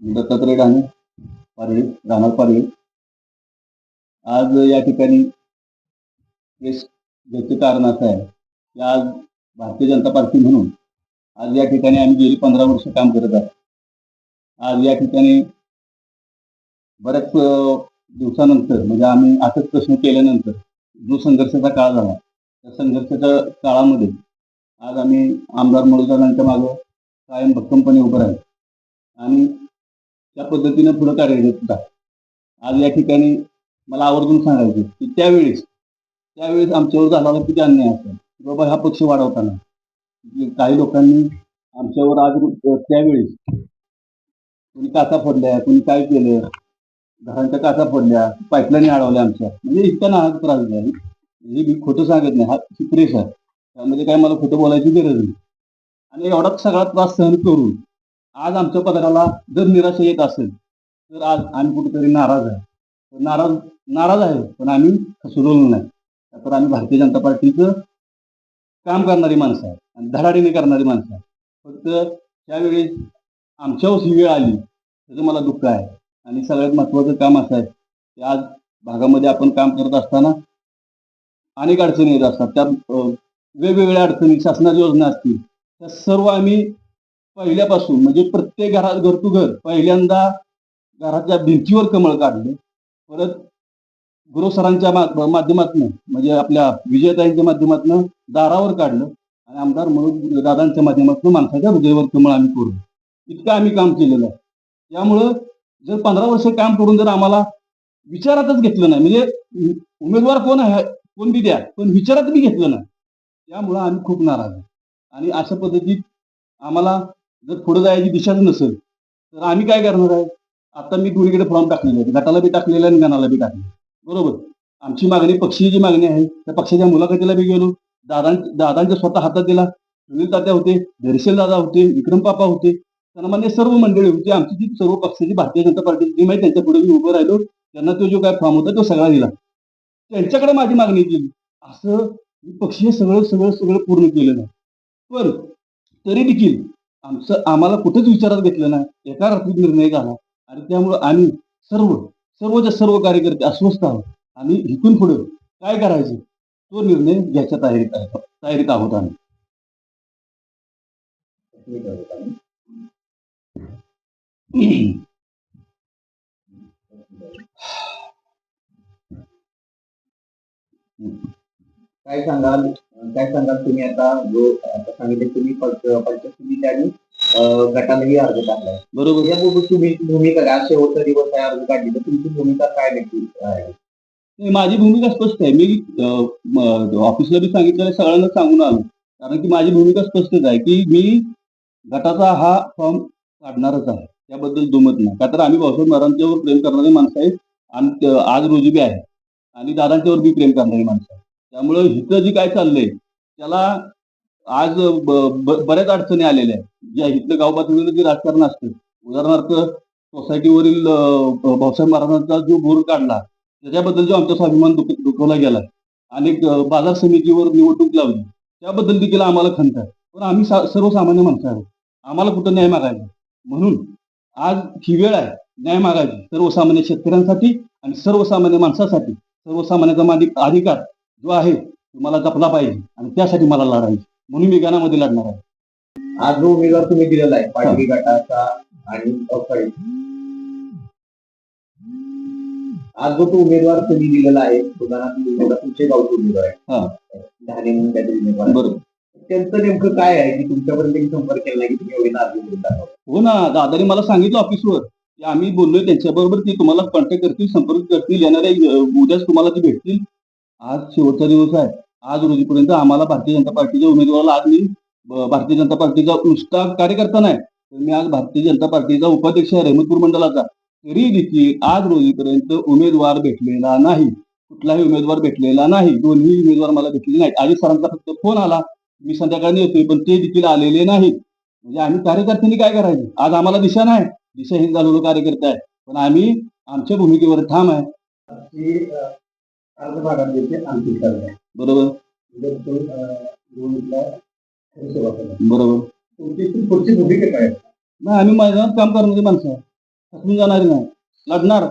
दत्तात्रय ढाणे, पारळी, राहणार पारळी. आज या ठिकाणी प्रेस घ्यायचं कारण असं आहे की आज भारतीय जनता पार्टी म्हणून आज या ठिकाणी आम्ही गेली 15 वर्ष काम करत आहोत. आज या ठिकाणी बऱ्याच दिवसानंतर म्हणजे आम्ही असेच प्रश्न केल्यानंतर जो संघर्षाचा काळ झाला, त्या संघर्षाच्या काळामध्ये आज आम्ही आमदार मळूदारांच्या मागं कायम भक्कमपणे उभं राहिलो आणि त्या पद्धतीनं पुढे कार्यरत होता. आज या ठिकाणी मला आवर्जून सांगायचं की त्यावेळेस आमच्यावर झालेला किती अन्याय असेल की बाबा हा पक्ष वाढवताना काही लोकांनी आमच्यावर आज त्यावेळेस कोणी काचा फोडल्या, कोणी काय केलं, घरांच्या काचा फोडल्या, पाईपलाईन अडवल्या आमच्या, म्हणजे इतका नाहक त्रास झाला. हे मी खोटं सांगत नाही, हा प्रेस आहे, त्यामध्ये काय मला खोटं बोलायची गरज नाही. आणि एवढा सगळा त्रास सहन करून आज आमच्या पदराला जर निराशा येत असेल तर आज आम्ही कुठेतरी नाराज आहे. नाराज नाराज आहे, पण आम्ही खचलेलो नाही. तर आम्ही भारतीय जनता पार्टीचं काम करणारी माणसं आहे आणि धडाडीने करणारी माणसं आहे. फक्त त्यावेळेस आमच्यावर ही वेळ आली त्याचं मला दुःख आहे. आणि सगळ्यात महत्त्वाचं काम असं आहे की आज भागामध्ये आपण काम करत असताना अनेक अडचणी येत असतात. त्या वेगवेगळ्या अडचणी, शासनाच्या योजना असतील, त्या सर्व आम्ही पहिल्यापासून म्हणजे प्रत्येक घरात घर टू घर पहिल्यांदा घराच्या भिंतीवर कमळ काढलं. परत गुरु सरांच्या माध्यमातून म्हणजे आपल्या विजयताईंच्या माध्यमातून दारावर काढलं आणि आमदार म्हणून दादांच्या माध्यमातून माणसाच्या हृदयावर कमळ आम्ही करू. इतकं आम्ही काम केलेलं आहे. त्यामुळं जर 15 वर्ष काम करून जर आम्हाला विचारातच घेतलं नाही, म्हणजे उमेदवार कोण आहे कोण बी द्या, पण विचारात बी घेतलं नाही, त्यामुळं आम्ही खूप नाराज आहे. आणि अशा पद्धतीत आम्हाला जर पुढे जायची दिशाच नसेल तर आम्ही काय करणार आहे. आता मी दोन्हीकडे फॉर्म टाकलेले आहेत, गटाला बी टाकलेला आहे आणि गणाला बी टाकले. बरोबर. आमची मागणी पक्षीय जी मागणी आहे त्या पक्षाच्या मुलाखतीला बी गेलो. दादांच्या स्वतः हातात दिला. सुनील तात्या होते, धैर्यशील दादा होते, विक्रम पापा होते, सन्मान्य सर्व मंडळी होती. आमची जी सर्व पक्षाची भारतीय जनता पार्टीची टीम आहे त्यांच्या पुढे मी उभं राहिलो. त्यांना तो जो काय फॉर्म होता तो सगळा दिला. त्यांच्याकडे माझी मागणी केली. असं पक्षीय सगळं सगळं सगळं पूर्ण केलं नाही. पण तरी देखील आम्हाला कुठेच विचारात घेतलं नाही. एका रात्रीत निर्णय झाला आणि त्यामुळे आम्ही सर्वच्या सर्व कार्यकर्ते अस्वस्थ आहोत आणि इथून पुढे काय करायचं तो निर्णय घ्यायच्या तयारीत आहोत आम्ही. काय सांगाल तुम्ही आता जो आता सांगितलं तुम्ही पंचायत समिती आणि गटालाही अर्ज टाकलाय. बरोबर. याबाबत तुम्ही भूमिका काय, शेवटचा दिवस आहे अर्ज काढली तर तुमची भूमिका काय नक्की आहे? माझी भूमिका स्पष्ट आहे. मी ऑफिसला बी सांगितलेलं आहे, सगळ्यांना सांगून आलो. कारण की माझी भूमिका स्पष्टच आहे की मी गटाचा हा फॉर्म काढणारच आहे. त्याबद्दल दुमत नाही. का तर आम्ही भाऊसाहेब महाराजांच्यावर प्रेम करणारी माणसं आहेत आणि आज रोजी बी आहे आणि दादांच्यावर बी प्रेम करणारी माणसं आहे. त्यामुळं इथं जे काय चाललंय त्याला आज बऱ्याच अडचणी आलेल्या आहेत. ज्या इथलं गाव पातळीवर जे राजकारण असतं, उदाहरणार्थ सोसायटीवरील भाऊसाहेब महाराजांचा जो बोर्ड काढला त्याच्याबद्दल जो आमचा स्वाभिमान दुखवला गेला आणि बाजार समितीवर निवडणूक लावली त्याबद्दल देखील आम्हाला खंत आहे. पण आम्ही सर्वसामान्य माणसं आहोत. आम्हाला कुठं न्याय मागायचा. म्हणून आज ही वेळ आहे न्याय मागायची सर्वसामान्य शेतकऱ्यांसाठी आणि सर्वसामान्य माणसासाठी. सर्वसामान्याचा अधिकार जो आहे तो मला जपला पाहिजे आणि त्यासाठी मला लढायचं. म्हणून मी गाण्यामध्ये लढणार आहे. आज जो उमेदवार तुम्ही दिलेला आहे पाटगी गटाचा आणि आज जो तो उमेदवार तुम्ही दिलेला आहे उमेदवार तुमचे गावचे उमेदवार आहे ढाणे म्हणून काहीतरी उमेदवार, बरोबर, त्यांचं नेमकं काय आहे की तुमच्यापर्यंत संपर्क केला नाही की तुम्ही एवढे अर्ज देऊन टाका? हो ना, दादानी मला सांगितलं ऑफिसवर की आम्ही बोललोय त्यांच्याबरोबर की तुम्हाला कॉन्टॅक्ट करतील, संपर्क करतील, येणाऱ्या उद्याच तुम्हाला ते भेटतील. आज शेवटचा दिवस आहे. आज रोजीपर्यंत आम्हाला भारतीय जनता पार्टीच्या उमेदवाराला आज मी भारतीय जनता पार्टीचा नुसता कार्यकर्ता नाही तर मी आज भारतीय जनता पार्टीचा उपाध्यक्ष आहे रहमतपूर मंडळाचा. तरी देखील आज रोजीपर्यंत उमेदवार भेटलेला नाही. कुठलाही उमेदवार भेटलेला नाही. दोन्ही उमेदवार मला भेटलेले नाहीत. अजित सरांचा फक्त फोन आला, मी संध्याकाळी येतोय, पण ते देखील आलेले नाहीत. म्हणजे आम्ही कार्यकर्त्यांनी काय करायचं. आज आम्हाला दिशा नाही, दिशाहीन झालेलो कार्यकर्ते आहे, पण आम्ही आमच्या भूमिकेवर ठाम आहे. बरोबर. बरोबर. तुमची पुढची भूमिका काय? नाही, आम्ही मैदानात काम करणारी माणसं आहे. खचून जाणार नाही, लढणार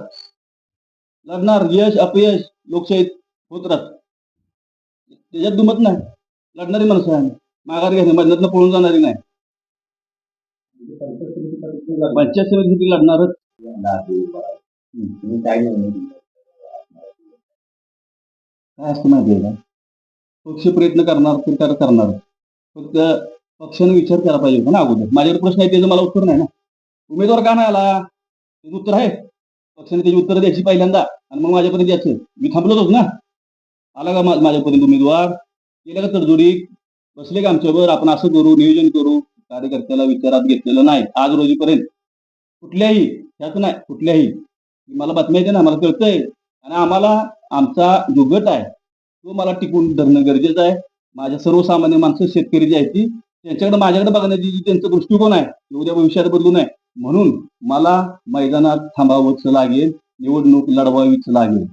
लढणार. यश अपयश लोकशाहीत होत राहत, त्याच्यात दुमत नाही. लढणारी माणसं आहे, माघार घेणे, मधनं पळून जाणारी नाही. पंचायत समिती लढणारच. तुम्ही काय निर्णय घेतला? काय असतं माहिती आहे का, पक्ष प्रयत्न करणार तर काय करणार, फक्त पक्षाने विचार केला पाहिजे होता ना अगोदर. माझ्याकडे प्रश्न आहे त्याचं मला उत्तर नाही ना. उमेदवार का नाही आला त्याचं उत्तर आहे, पक्षाने त्याची उत्तर द्यायची पहिल्यांदा आणि मग माझ्यापर्यंत यायचं. मी थांबलोच होतो ना. आला का माझ्यापर्यंत उमेदवार, केलं का तडजोडी, बसले का आमच्यावर, आपण असं करू, नियोजन करू. कार्यकर्त्याला विचारात घेतलेलं नाही आज रोजीपर्यंत कुठल्याही, त्याच नाही कुठल्याही. मला बातम्या येते ना, मला कळतंय. आणि आम्हाला आमचा जो गट आहे तो मला टिकून धरणं गरजेचं आहे. माझ्या सर्वसामान्य माणसं शेतकरी जी आहेत ती त्यांच्याकडे माझ्याकडे बघण्याची जी त्यांचा दृष्टिकोन आहे उद्या भविष्यात बदलू नये म्हणून मला मैदानात थांबावंच लागेल, निवडणूक लढवावीच लागेल.